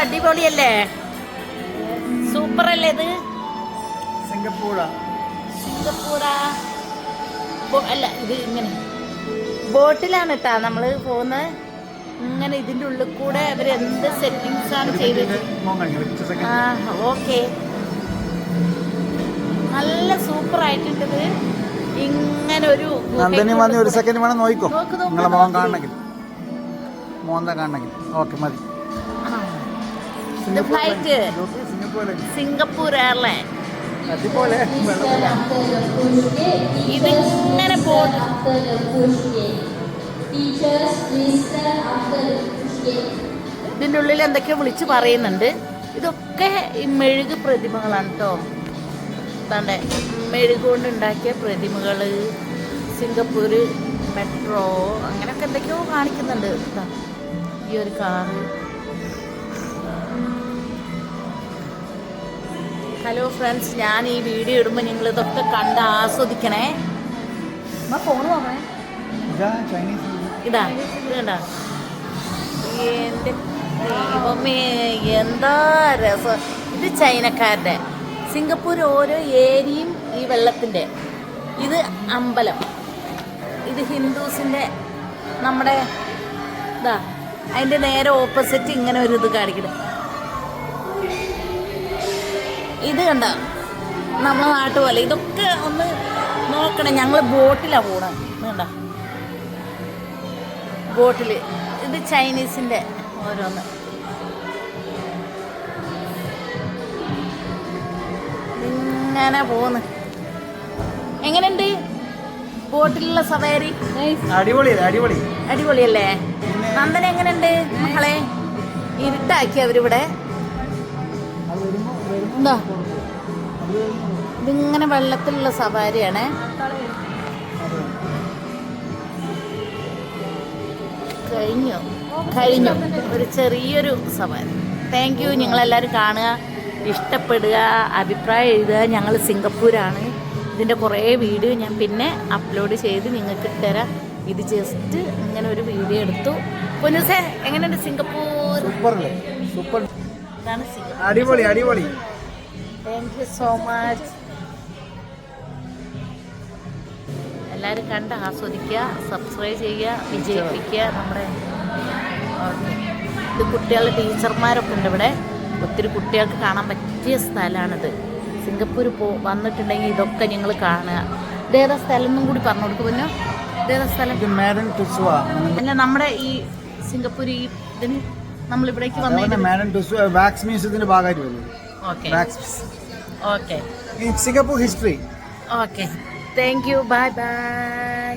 അടിപൊളിയല്ലേ? സൂപ്പർ അല്ലേ ഇത്? സിംഗപ്പൂരാ അല്ല, ഇത് ഇങ്ങനെ ബോട്ടിലാണ് കേട്ടാ നമ്മള് പോകുന്നത്. ഇങ്ങനെ ഇതിന്റെ ഉള്ളിൽ കൂടെ അവരെന്ത് സെറ്റിങ്സ് ആണ് ചെയ്തത്. ഓക്കെ, നല്ല സൂപ്പർ ആയിട്ടുണ്ട്. ഇങ്ങനെ ഒരു ഒരു സെക്കൻഡ് വേണം നോക്കിക്കോ. നിങ്ങളെ മോൻ കാണണമെങ്കിൽ ഓക്കെ മതി. ഫ്ലൈറ്റ് സിംഗപ്പൂർ എയർലൈൻ ഇതിങ്ങനെ പോകും. ഇതിൻ്റെ ഉള്ളിൽ എന്തൊക്കെയോ വിളിച്ച് പറയുന്നുണ്ട്. ഇതൊക്കെ ഈ മെഴുക് പ്രതിമകളാണ് കേട്ടോ. അതാണ്ട് മെഴുക് കൊണ്ട് ഉണ്ടാക്കിയ പ്രതിമകൾ. സിംഗപ്പൂർ മെട്രോ അങ്ങനെയൊക്കെ എന്തൊക്കെയോ കാണിക്കുന്നുണ്ട്. ഈ ഒരു കാറ്. ഹലോ ഫ്രണ്ട്സ്, ഞാൻ ഈ വീഡിയോ ഇടുമ്പോൾ നിങ്ങൾ ഇതൊക്കെ കണ്ട് ആസ്വദിക്കണേ. ഫോൺ നോക്കണേ. ഇതാ ഇത് കണ്ടോ? എൻ്റെ ദൈവമേ, എന്താ രസം! ഇത് ചൈനക്കാരുടെ. സിംഗപ്പൂർ ഓരോ ഏരിയയും ഈ വെള്ളത്തിൻ്റെ. ഇത് അമ്പലം. ഇത് ഹിന്ദുസിൻ്റെ. നമ്മുടെ ഇതാ അതിൻ്റെ നേരെ ഓപ്പോസിറ്റ് ഇങ്ങനെ ഒരു ഇത് കാണിക്കണം. ഇത് കണ്ട നമ്മളെ നാട്ടു പോലെ. ഇതൊക്കെ ഒന്ന് നോക്കണം. ഞങ്ങൾ ബോട്ടിലാണ് പോകണം. കണ്ട ബോട്ടിൽ. ഇത് ചൈനീസിൻ്റെ ഓരോന്ന്. ഇങ്ങനെ പോകുന്നു. എങ്ങനെയുണ്ട് ബോട്ടിലുള്ള സവാരി? അടിപൊളിയല്ലേ? നന്ദന എങ്ങനെയുണ്ട് മക്കളെ? ഇരുട്ടാക്കി അവരിവിടെ. എന്താ ഇതിങ്ങനെ വെള്ളത്തിലുള്ള സവാരിയാണ്. കഴിഞ്ഞു ഒരു ചെറിയൊരു സവാരി. Thank you. നിങ്ങളെല്ലാവരും കാണുക, ഇഷ്ടപ്പെടുക, അഭിപ്രായം എഴുതുക. ഞങ്ങൾ സിംഗപ്പൂരാണ്. ഇതിൻ്റെ കുറേ വീഡിയോ ഞാൻ പിന്നെ അപ്ലോഡ് ചെയ്ത് നിങ്ങൾക്ക് ഇട്ടുതരാം. ഇത് ജസ്റ്റ് ഇങ്ങനെ ഒരു വീഡിയോ എടുത്തു. പൊന്നൂസേ, എങ്ങനെയുണ്ട് സിംഗപ്പൂർ? സൂപ്പർ. ഇതാണ് സിംഗപ്പൂർ. അടിപൊളി. Thank you so much. എല്ലാവരും കണ്ട് ആസ്വദിക്കുക, സബ്സ്ക്രൈബ് ചെയ്യുക, വിജയിപ്പിക്കുക നമ്മുടെ. ഇത് കുട്ടികളുടെ ടീച്ചർമാരൊക്കെ ഉണ്ട് ഇവിടെ. ഒത്തിരി കുട്ടികൾക്ക് കാണാൻ പറ്റിയ സ്ഥലമാണിത്. സിംഗപ്പൂർ വന്നിട്ടുണ്ടെങ്കിൽ ഇതൊക്കെ നിങ്ങൾ കാണുക. ഇതേതാ സ്ഥലം എന്നും കൂടി പറഞ്ഞു കൊടുക്കും. പിന്നെ ഇതേതാ സ്ഥലം? അല്ല, നമ്മുടെ ഈ സിംഗപ്പൂർ ഈ ഇതിന് നമ്മളിവിടേക്ക് വന്നിട്ട് വാക്സ് മ്യൂസിയത്തിന്റെ ഭാഗമായിട്ട് വരുന്നത്. Okay Singapore history. Okay, thank you. Bye bye.